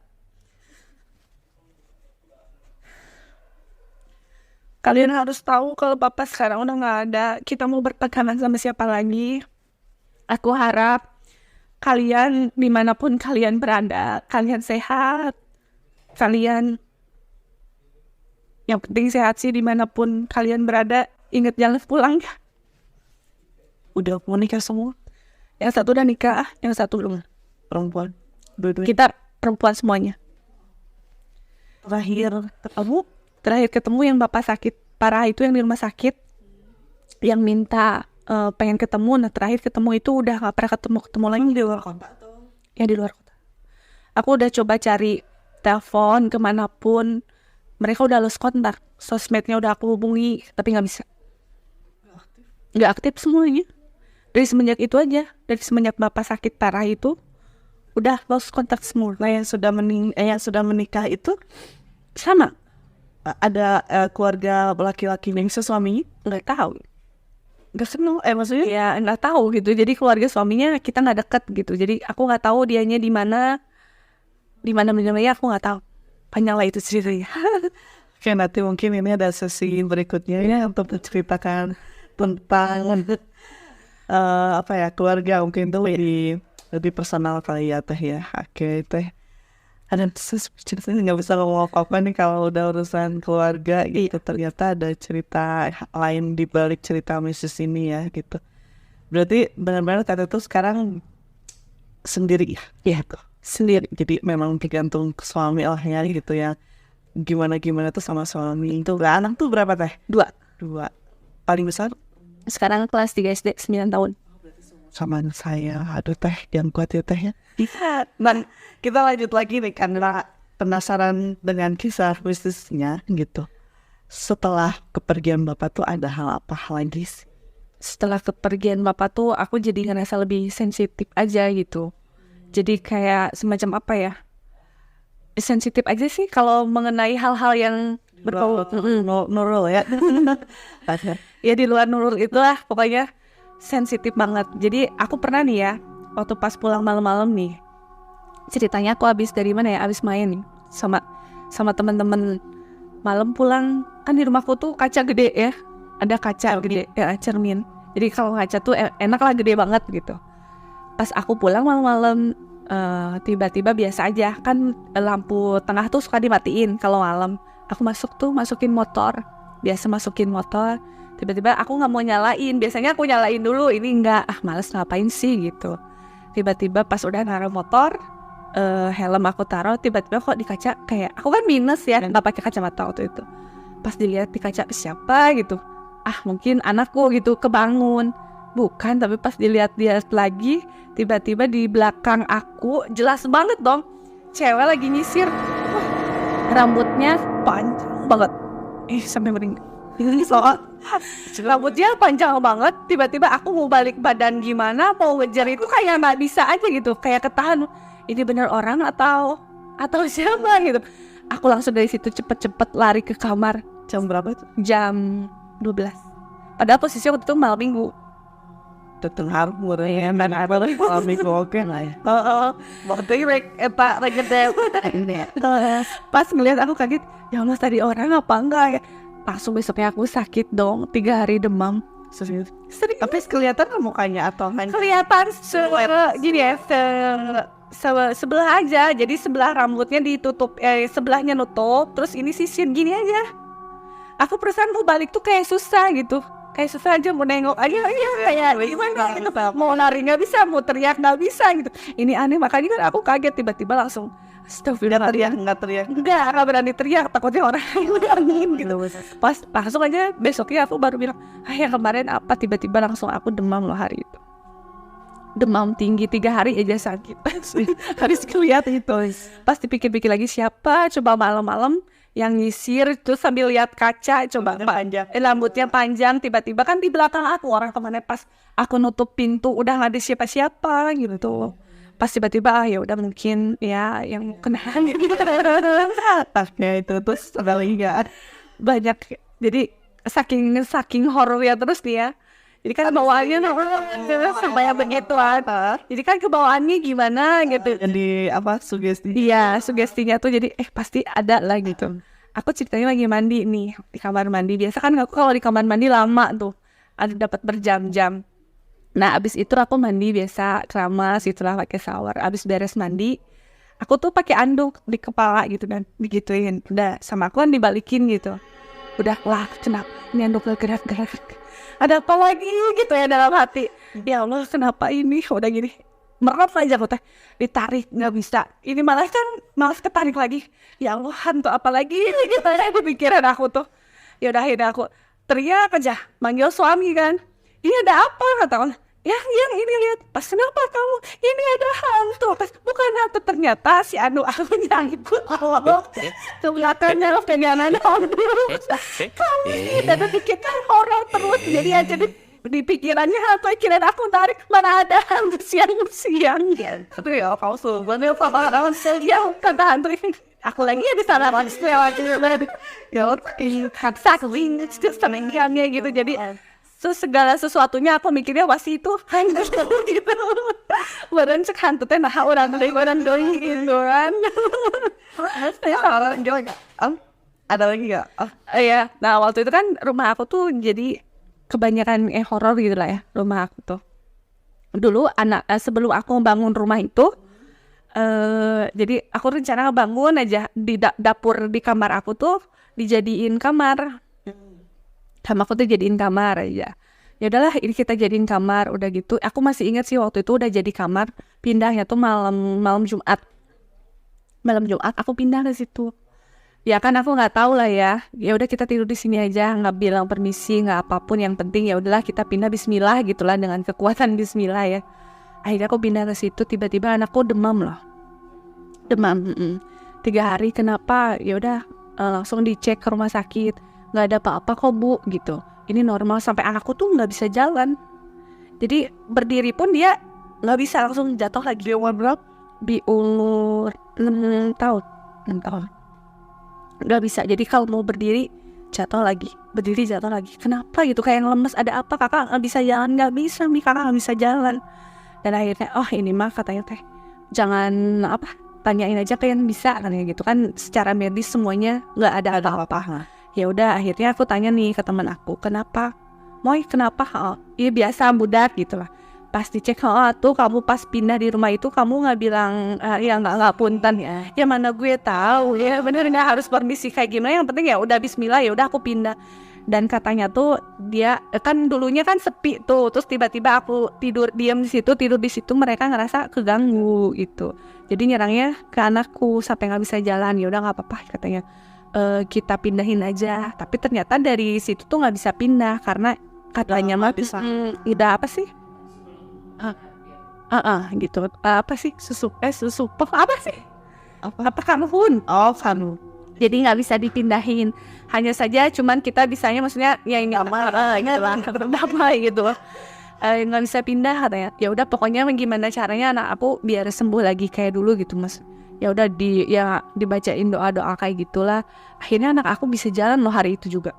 [SPEAKER 2] Kalian harus tahu kalau papa sekarang udah nggak ada. Kita mau berpegangan sama siapa lagi? Aku harap kalian dimanapun kalian berada, kalian sehat. Kalian yang penting sehat sih dimanapun kalian berada. Ingat jangan pulang ya.
[SPEAKER 1] Udah mau nikah semua?
[SPEAKER 2] Yang satu udah nikah, yang satu belum.
[SPEAKER 1] Perempuan? Dua-duanya?
[SPEAKER 2] Kita perempuan semuanya.
[SPEAKER 1] Terakhir
[SPEAKER 2] ketemu yang bapak sakit parah itu, yang di rumah sakit, yang minta pengen ketemu. Nah terakhir ketemu itu udah nggak pernah ketemu lagi.
[SPEAKER 1] di luar kota atau?
[SPEAKER 2] Ya di luar kota. Aku udah coba cari telepon kemanapun, mereka udah lost kontak, sosmednya udah aku hubungi tapi nggak bisa, nggak aktif semuanya. Dari semenjak itu aja, dari semenjak bapak sakit parah itu udah lost kontak semua.
[SPEAKER 1] Nah yang sudah menikah itu
[SPEAKER 2] Sama,
[SPEAKER 1] ada keluarga laki-laki yang suaminya
[SPEAKER 2] nggak tahu.
[SPEAKER 1] nggak kenal, maksudnya
[SPEAKER 2] Ya nggak tahu gitu. Jadi keluarga suaminya kita nggak deket gitu. Jadi aku nggak tahu dianya di mana meninggalnya, aku nggak tahu. Panjang lah itu ceritanya.
[SPEAKER 1] Oke, nanti mungkin ini ada sesi berikutnya ya untuk menceritakan tentang keluarga, mungkin itu lebih personal kali ya teh ya. Oke teh, ada ceritanya nggak bisa ngomong apa-apa nih kalau udah urusan keluarga gitu. Ternyata ada cerita lain di balik cerita Mrs. ini ya gitu. Berarti benar-benar tante tuh sekarang sendiri ya?
[SPEAKER 2] Iya tuh, sendiri.
[SPEAKER 1] Jadi memang tergantung ke suami lah ya gitu ya. Gimana tuh sama suami. Itu anak tuh berapa teh? 2. Paling besar?
[SPEAKER 2] Sekarang kelas 3 SD, 9 tahun.
[SPEAKER 1] Sama anak saya. Aduh teh, jangan kuat ya teh ya. Dan kita lanjut lagi nih karena penasaran dengan kisah bisnisnya gitu. Setelah kepergian bapak tuh ada hal apa lagi sih?
[SPEAKER 2] Setelah kepergian bapak tuh aku jadi ngerasa lebih sensitif aja gitu. Jadi kayak semacam apa ya, sensitif aja sih kalau mengenai hal-hal yang berbau
[SPEAKER 1] Nurul ya.
[SPEAKER 2] ya di luar nurul itulah pokoknya sensitif banget. Jadi aku pernah nih ya, waktu pas pulang malam-malam nih, ceritanya aku habis dari mana ya, habis main nih sama teman-teman. Malam pulang kan di rumahku tuh kaca gede ya, ada kaca gede ya, cermin. Jadi kalau kaca tuh enak lah, gede banget gitu. Pas aku pulang malam-malam, tiba-tiba biasa aja kan, lampu tengah tuh suka dimatiin kalau malam. Aku masukin motor, biasa masukin motor. Tiba-tiba aku nggak mau nyalain, biasanya aku nyalain dulu, ini enggak, males ngapain sih gitu. Tiba-tiba pas udah naruh motor, helm aku taruh, tiba-tiba kok di kaca kayak, aku kan minus ya, nggak pakai kacamata waktu itu. Pas dilihat di kaca, siapa gitu, mungkin anakku gitu, kebangun. Bukan, tapi pas dilihat lagi, tiba-tiba di belakang aku jelas banget dong, cewek lagi nyisir. Rambutnya panjang banget, sampai merinding. Soal rambutnya panjang banget, tiba-tiba aku mau balik badan gimana, mau ngejar itu kayak nggak bisa aja gitu, kayak ketahan. Ini bener orang atau siapa gitu. Aku langsung dari situ cepet-cepet lari ke kamar.
[SPEAKER 1] Jam berapa tuh?
[SPEAKER 2] Jam 12. Padahal posisi waktu itu malam minggu.
[SPEAKER 1] Teteng harus ya, dan apa lagi malam minggu oke lah ya.
[SPEAKER 2] Waktu pas ngeliat aku kaget, ya Allah tadi orang apa enggak ya. Langsung besoknya aku sakit dong, 3 hari demam.
[SPEAKER 1] Serius. Tapi kelihatan mukanya atau hanya
[SPEAKER 2] Kelihatan gini ya, sebelah aja. Jadi sebelah rambutnya ditutup, sebelahnya nutup, terus ini sisir gini aja. Aku perasaan mau balik tuh kayak susah gitu, kayak susah aja mau nengok aja kayak gimana gitu. Mau lari nggak bisa, mau teriak nggak bisa gitu. Ini aneh, makanya kan aku kaget tiba-tiba langsung astagfirullah,
[SPEAKER 1] nggak teriak
[SPEAKER 2] nggak berani teriak, takutnya orang yang gitu. Pas langsung aja besoknya aku baru bilang, yang kemarin apa, tiba-tiba langsung aku demam loh hari itu. Demam tinggi 3 hari aja sakit. Harus kelihatan itu. Pas dipikir-pikir lagi, siapa coba malam-malam yang nyisir terus sambil lihat kaca, coba
[SPEAKER 1] panjang.
[SPEAKER 2] Rambutnya panjang, tiba-tiba kan di belakang aku orang kemana, pas aku nutup pintu udah nggak ada siapa-siapa gitu. Pas tiba-tiba ya udah mungkin ya yang kena gitu.
[SPEAKER 1] Tasnya itu terus sekali nggak
[SPEAKER 2] Banyak, jadi saking horor ya terus nih ya. Jadi kan bawaannya sampai begituan. Jadi kan kebawaannya gimana gitu.
[SPEAKER 1] Jadi apa sugesti?
[SPEAKER 2] Iya, sugestinya tuh jadi pasti ada lah gitu. Aku ceritanya lagi mandi nih di kamar mandi. Biasa kan aku kalau di kamar mandi lama tuh, ada dapat berjam-jam. Nah abis itu aku mandi biasa keramas gitulah pakai shower. Abis beres mandi, aku tuh pakai anduk di kepala gitu kan, digituin. Udah sama aku kan dibalikin gitu. Udah lah kenapa ini anduk gak gerak-gerak? Ada apa lagi gitu ya dalam hati. Ya Allah kenapa ini? Udah gini merap aja aku teh, ditarik nggak bisa. Ini malah ketarik lagi. Ya Allah hantu apa lagi gitu ya di pikiran aku tuh. Ya udah akhirnya aku teriak aja manggil suami kan. Ini ada apa kata orang. Yang ini lihat. Pas kenapa kamu? Ini ada hantu. Pas bukan hantu ternyata si anu aku nyangkut Allah ke belakangnya pengen ada hantu. Kami dan pikirkan horor terus jadi aja di pikirannya hantu kirain aku tarik mana ada hantu siang-siang ya. Tapi ya kau sebenarnya apa orang siang kata hantu ini. Aku lagi di sana masih lewat ya exactly it's just something-nya gitu jadi segala sesuatunya aku mikirnya pasti itu hantu gitu. Badan cek hantu teh nah orang doi gitu kan. Orang juga ada lagi nggak? Iya, nah waktu itu kan rumah aku tuh jadi kebanyakan horor gitu lah ya rumah aku tuh. Dulu sebelum aku bangun rumah itu, jadi aku rencana bangun aja di dapur di kamar aku tuh dijadiin kamar. Sama aku tuh jadiin kamar aja. Ya udahlah ini kita jadiin kamar udah gitu. Aku masih ingat sih waktu itu udah jadi kamar, pindahnya tuh malam Jumat. Malam Jumat aku pindah ke situ. Ya kan aku nggak tahu lah ya. Ya udah kita tidur di sini aja, nggak bilang permisi, nggak apapun. Yang penting ya udahlah kita pindah Bismillah gitulah dengan kekuatan Bismillah ya. Akhirnya aku pindah ke situ, tiba-tiba anakku demam loh. Demam. 3 hari kenapa? Ya udah langsung dicek ke rumah sakit. Nggak ada apa-apa kok bu gitu. Ini normal sampai anakku tuh nggak bisa jalan. Jadi berdiri pun dia nggak bisa langsung jatuh lagi. Dia umur berapa? Di umur 6 tahun. 6 tahun. Nggak bisa, jadi kalau mau berdiri jatuh lagi, berdiri jatuh lagi. Kenapa gitu, kayak yang lemes, ada apa kakak nggak bisa jalan? Nggak bisa nih kakak nggak bisa jalan. Dan akhirnya ini mah katanya teh jangan tanyain aja ke yang bisa katanya gitu kan, secara medis semuanya nggak ada apa-apa. Ya udah akhirnya aku tanya nih ke teman aku, kenapa Moy kenapa? Iya biasa budak gitu lah. Pas dicek, tuh kamu pas pindah di rumah itu kamu nggak bilang ya nggak punten ya. Ya mana gue tahu ya bener nggak harus permisi kayak gimana. Yang penting ya udah Bismillah ya udah aku pindah. Dan katanya tuh dia kan dulunya kan sepi tuh, terus tiba-tiba aku tidur di situ mereka ngerasa keganggu gitu. Jadi nyerangnya ke anakku sampai nggak bisa jalan. Ya udah nggak apa-apa katanya. Kita pindahin aja. Tapi ternyata dari situ tuh nggak bisa pindah karena katanya mah bisa. Udah apa sih? Gitu. Apa sih? Susu apa sih? Apa kanhun? Oh, kanhun. Jadi nggak bisa dipindahin. Hanya saja cuman kita bisanya maksudnya ya ini damai gitu. Nggak bisa pindah katanya. Ya udah pokoknya gimana caranya anak aku biar sembuh lagi kayak dulu gitu, Mas. Ya udah dibacain doa-doa kayak gitulah. Akhirnya anak aku bisa jalan loh hari itu juga.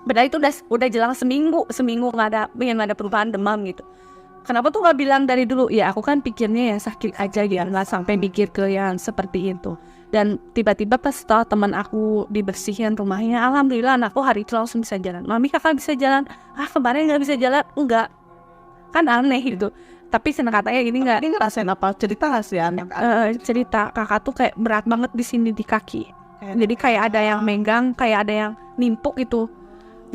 [SPEAKER 2] Padahal itu udah jelang seminggu nggak ada perubahan demam gitu. Kenapa tuh nggak bilang dari dulu? Ya aku kan pikirnya ya sakit aja ya, nggak sampai mikir ke yang seperti itu. Dan tiba-tiba pas setelah teman aku dibersihin rumahnya, alhamdulillah anakku hari itu langsung bisa jalan. Mami kakak bisa jalan? Kemarin nggak bisa jalan? Enggak. Kan aneh gitu. Tapi katanya ini nggak. Ini ngerasain apa? Cerita nggak sih anak? Cerita kakak tuh kayak berat banget di sini di kaki. Jadi kayak ada yang megang, kayak ada yang nimpuk gitu.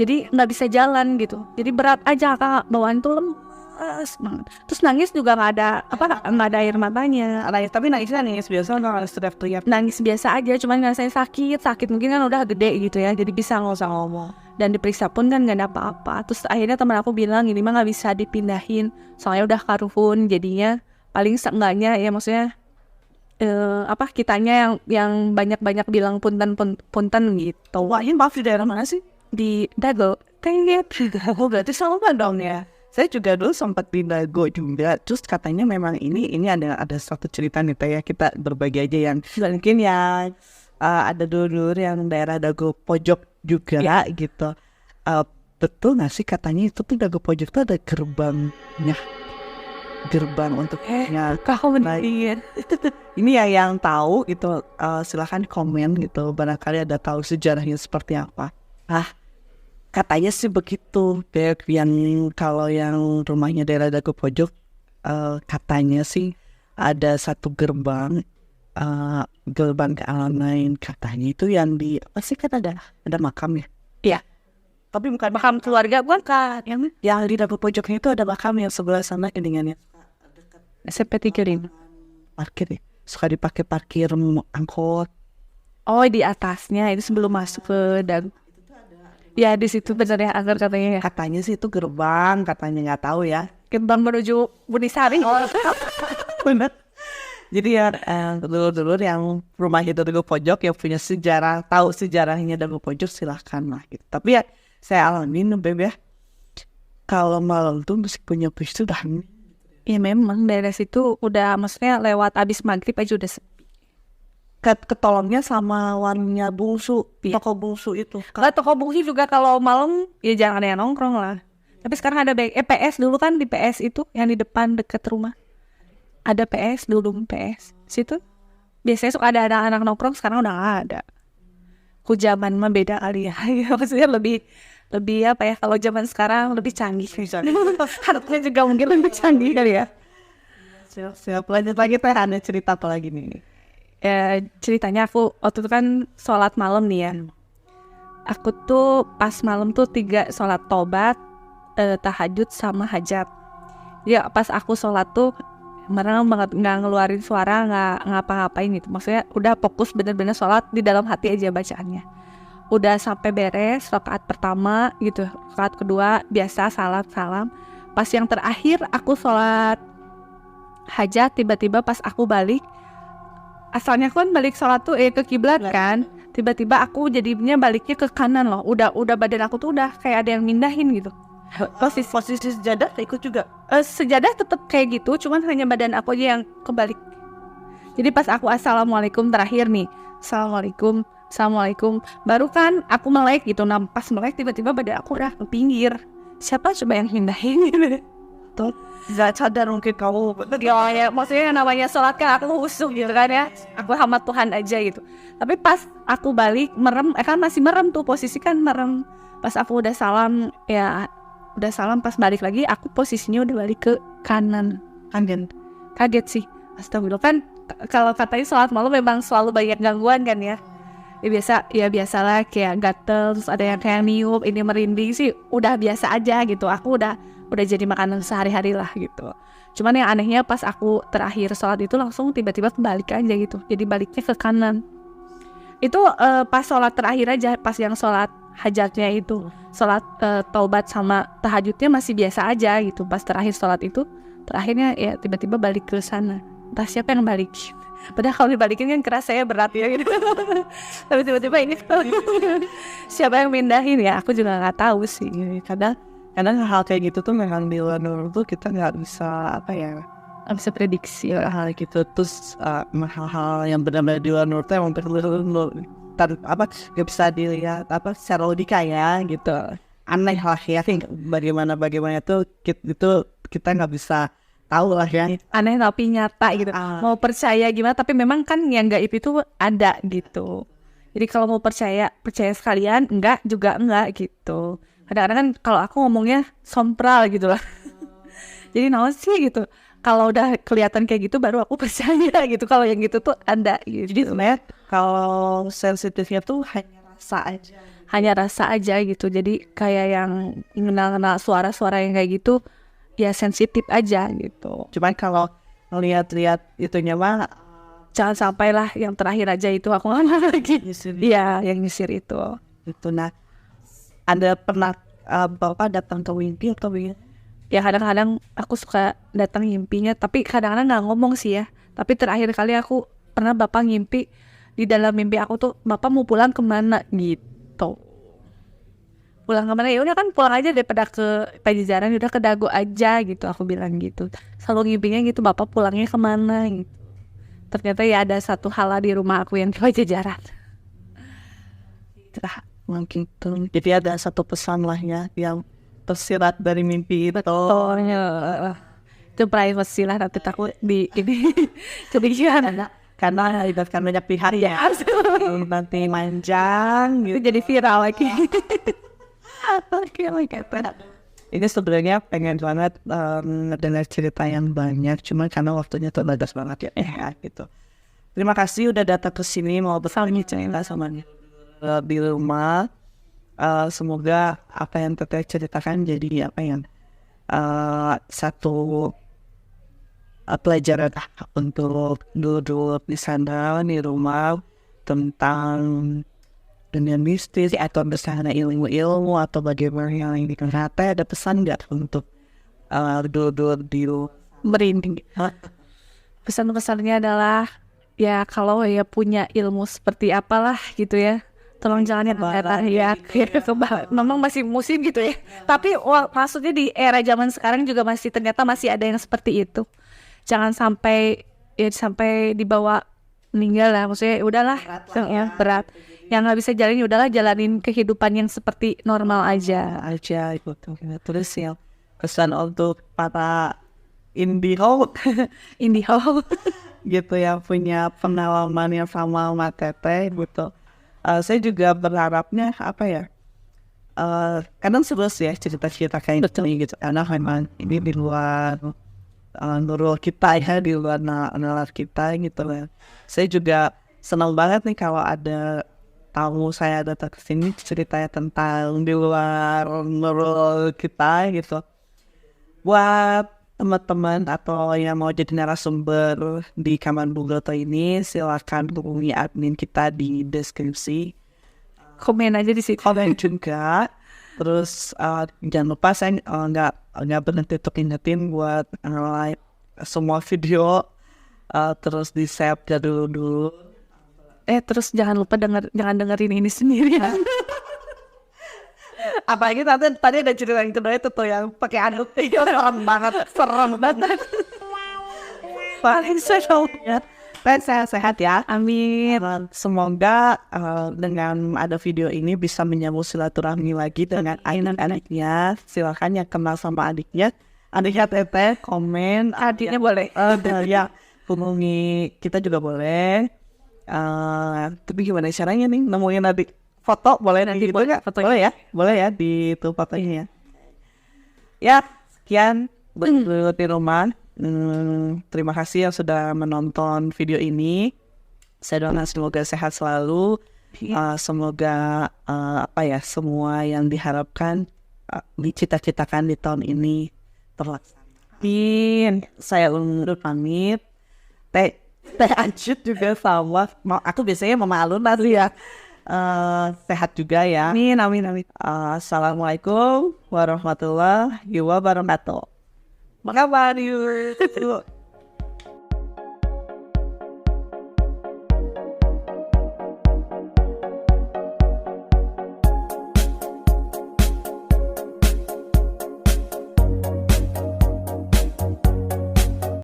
[SPEAKER 2] Jadi nggak bisa jalan gitu. Jadi berat aja kakak bawaan tuh lemas banget. Terus nangis juga nggak ada air matanya. Tapi nangis biasa nggak harus teriak. Nangis biasa aja, cuman ngerasain sakit mungkin kan udah gede gitu ya. Jadi bisa nggak usah ngomong. Dan diperiksa pun kan nggak ada apa-apa. Terus akhirnya teman aku bilang ini mah nggak bisa dipindahin. Soalnya udah karuhun, jadinya paling seenggaknya ya maksudnya kitanya yang banyak bilang punten gitu. Wah ini maaf di daerah mana sih? Di Dago. Oh berarti sama dong ya. Saya juga dulu sempat di Dago juga. Terus katanya memang ini ada satu cerita nih ya, kita berbagi aja yang mungkin yang ada dulu yang daerah Dago pojok juga gitu. Betul nggak sih katanya itu tuh Dago pojok tuh ada gerbangnya?
[SPEAKER 1] gerbang untuk
[SPEAKER 2] Kau bener.
[SPEAKER 1] ini ya yang tahu itu silahkan komen gitu, barangkali ada tahu sejarahnya seperti apa. Katanya sih begitu deh, yang kalau yang rumahnya daerah Dago Pojok katanya sih ada satu gerbang gerbang ke alam lain, katanya itu yang di apa sih, kan ada makam ya.
[SPEAKER 2] Iya.
[SPEAKER 1] Tapi bukan
[SPEAKER 2] Makam keluarga bukan kan?
[SPEAKER 1] yang di Dago Pojoknya itu ada makam yang sebelah sana dengan yang
[SPEAKER 2] SMP 35.
[SPEAKER 1] parkir ya, suka dipakai parkir angkot.
[SPEAKER 2] Oh, di atasnya itu sebelum masuk ke dan. Ya di situ bener ya agar katanya ya.
[SPEAKER 1] Katanya sih itu gerbang, katanya, nggak tahu ya.
[SPEAKER 2] Gerbang menuju Bunisari.
[SPEAKER 1] Bener. Jadi ya dulur-dulur yang rumah itu Dago Pojok yang punya sejarah, tahu sejarahnya Dago Pojok, silahkan lah gitu. Tapi ya saya alamin Beb ya, kalau malam tuh mesti punya bis sudah.
[SPEAKER 2] Ya memang daerah situ udah maksudnya lewat abis maghrib aja udah sepi.
[SPEAKER 1] Ketolongnya sama warungnya Bungsu, toko Bungsu itu.
[SPEAKER 2] Kalau toko bungsi juga kalau malam ya jangan ada yang nongkrong lah. Tapi sekarang ada PS dulu kan di PS itu yang di depan deket rumah. Ada PS dulu PS. Situ biasanya suka ada anak-anak nongkrong, sekarang udah nggak ada. Zaman mah beda kali ya. Maksudnya lebih apa ya, kalau zaman sekarang lebih canggih. Harusnya juga mungkin lebih canggih kali ya.
[SPEAKER 1] Siap, lanjut lagi teh, ada cerita apa lagi nih?
[SPEAKER 2] Ceritanya aku waktu itu kan sholat malam nih ya. Aku tuh pas malam tuh 3 sholat tobat, tahajud sama hajat. Ya pas aku sholat tuh merem banget, nggak ngeluarin suara, nggak ngapa-ngapain gitu. Maksudnya udah fokus bener-bener sholat di dalam hati aja bacaannya. Udah sampai beres rakaat pertama gitu, rakaat kedua biasa salam. Pas yang terakhir aku sholat hajat, tiba-tiba pas aku balik, asalnya kan balik sholat tuh ke kiblat kan, tiba-tiba aku jadinya baliknya ke kanan loh. Udah badan aku tuh udah kayak ada yang mindahin gitu.
[SPEAKER 1] Posisi sejadah ikut juga.
[SPEAKER 2] Sejadah tetap kayak gitu, cuman hanya badan aku aja yang kebalik. Jadi pas aku assalamualaikum terakhir nih, assalamualaikum, baru kan aku melek gitu. Nah pas melek tiba-tiba badan aku udah ke pinggir. Siapa coba yang mindahin gitu?
[SPEAKER 1] Tuh, nggak sadar mungkin kamu.
[SPEAKER 2] Ya maksudnya namanya sholat kan aku husuk gitu kan ya, aku sama Tuhan aja gitu. Tapi pas aku balik merem, kan masih merem tuh, posisi kan merem. Pas aku udah salam pas balik lagi aku posisinya udah balik ke kanan. Kaget sih, astagfirullah. Kan kalau katanya sholat malam memang selalu banyak gangguan kan ya. Biasalah kayak gatel, terus ada yang kayak niup, ini merinding sih udah biasa aja gitu. Aku udah jadi makanan sehari-hari lah gitu. Cuman yang anehnya pas aku terakhir sholat itu langsung tiba-tiba kebalik aja gitu. Jadi baliknya ke kanan. Itu pas sholat terakhir aja, pas yang sholat hajatnya itu, sholat taubat sama tahajudnya masih biasa aja gitu. Pas terakhir sholat itu, terakhirnya ya tiba-tiba balik ke sana. Entah siapa yang balik. Padahal kalau dibalikin kan kerasanya berat ya gitu. Tapi tiba-tiba ini siapa yang mindahin ya? Aku juga nggak tahu sih.
[SPEAKER 1] Kadang hal kayak gitu tuh memang di luar tuh kita nggak bisa
[SPEAKER 2] Nggak bisa prediksi ya.
[SPEAKER 1] hal gitu. Terus hal-hal yang benar-benar di luar tuh emang perlu nggak bisa dilihat secara logika ya gitu. Aneh lah ya, bagaimana tuh itu kita nggak bisa tahu lah ya.
[SPEAKER 2] Aneh tapi nyata gitu. Mau percaya gimana, tapi memang kan yang gaib itu ada gitu. Jadi kalau mau percaya sekalian, enggak juga enggak gitu. Kadang-kadang kan kalau aku ngomongnya sompral gitu lah. Jadi naon sih gitu. Kalau udah kelihatan kayak gitu baru aku percaya gitu. Kalau yang gitu tuh ada gitu.
[SPEAKER 1] Jadi sebenarnya kalau sensitifnya tuh hanya rasa aja gitu. Jadi kayak yang kenal suara-suara yang kayak gitu ya sensitif aja gitu. Cuman kalau lihat itunya mah
[SPEAKER 2] jangan sampai lah yang terakhir aja itu aku nggak lagi. Iya, yang nyisir itu.
[SPEAKER 1] Itu. Nah, ada pernah Bapak datang ke mimpi atau begini?
[SPEAKER 2] Ya kadang-kadang aku suka datang mimpinya, tapi kadang-kadang nggak ngomong sih ya. Tapi terakhir kali aku pernah Bapak ngimpi, di dalam mimpi aku tuh Bapak mau pulang kemana gitu. Pulang kemana? Ya udah kan pulang aja daripada ke Pajajaran, udah ke Dago aja gitu, aku bilang gitu. Selalu ngimpinya gitu, Bapak pulangnya kemana gitu. Ternyata ya ada satu hal di rumah aku yang di Pajajaran.
[SPEAKER 1] Mungkin tuh. Jadi ada satu pesan lah ya yang tersirat dari mimpi itu.
[SPEAKER 2] Itu privacy lah, nanti takut di ini kebijakan.
[SPEAKER 1] Karena melibatkan banyak pihak ya. Nanti manjang
[SPEAKER 2] Itu
[SPEAKER 1] gitu.
[SPEAKER 2] jadi viral lagi.
[SPEAKER 1] Oke, ini sebenarnya pengen banget dengar cerita yang banyak, cuman karena waktunya terbatas banget ya, gitu. Terima kasih udah datang ke sini mau berbagi cerita sama di rumah. Semoga apa yang Teteh ceritakan jadi apa yang satu pelajaran untuk dulu di sana di rumah tentang dunia mistis atau misalnya ilmu-ilmu atau bagaimana yang dikatakan. Ada pesan nggak untuk dulu di rumah?
[SPEAKER 2] Merinding. Pesan-pesannya adalah ya kalau ya punya ilmu seperti apalah gitu ya, tolong jangan yang ya memang masih musim gitu ya, tapi maksudnya di era zaman sekarang juga ternyata masih ada yang seperti itu. Jangan sampai dibawa meninggal lah, maksudnya udahlah ya berat, yang nggak bisa jalanin udahlah, jalanin kehidupan yang seperti normal aja
[SPEAKER 1] Itu terus ya pesan untuk para indiho
[SPEAKER 2] indiho.
[SPEAKER 1] gitu ya, punya pengalaman yang sama Teteh gitu. Saya juga berharapnya apa ya, kadang seru ya cerita-cerita kayak gini gitu, karena memang ini di luar nurul kita ya, di luar nalar kita gitu ya. Saya juga senang banget nih kalau ada tamu saya datang ke sini ceritanya tentang di luar nurul kita gitu. Buat teman-teman atau yang mau jadi narasumber di Kamar Bugoto ini, silakan hubungi admin kita di deskripsi.
[SPEAKER 2] Komen aja di situ.
[SPEAKER 1] Komen juga. Terus jangan lupa saya nggak berhenti untuk ingetin buat like semua video, terus di save dulu.
[SPEAKER 2] Terus jangan lupa jangan dengerin ini sendiri ya.
[SPEAKER 1] Apalagi tadi ada cerita yang kedua itu tuh yang pakai aduk itu serem banget. Paling serunya. Dan sehat-sehat ya.
[SPEAKER 2] Amin.
[SPEAKER 1] Semoga dengan ada video ini bisa menyambung silaturahmi lagi dengan anak-anaknya. Silakan yang kenal sama adiknya Teteh komen.
[SPEAKER 2] Adiknya boleh.
[SPEAKER 1] Ya, hubungi kita juga boleh. Tapi gimana caranya nih nemuin adik? Foto boleh
[SPEAKER 2] Nanti
[SPEAKER 1] gitu
[SPEAKER 2] boleh
[SPEAKER 1] nggak?
[SPEAKER 2] fotonya.
[SPEAKER 1] Boleh ya di itu fotonya ya. Ya, sekian buat di rumah. Terima kasih yang sudah menonton video ini. Saya doakan semoga sehat selalu. Semoga semua yang diharapkan dicita-citakan di tahun ini terlaksana. Amin. Saya undur pamit. Teh Anjut juga sama. Aku biasanya Mama Alun nanti ya. Sehat juga ya.
[SPEAKER 2] Amin.
[SPEAKER 1] Assalamualaikum warahmatullahi wabarakatuh. Apa kabar yuk?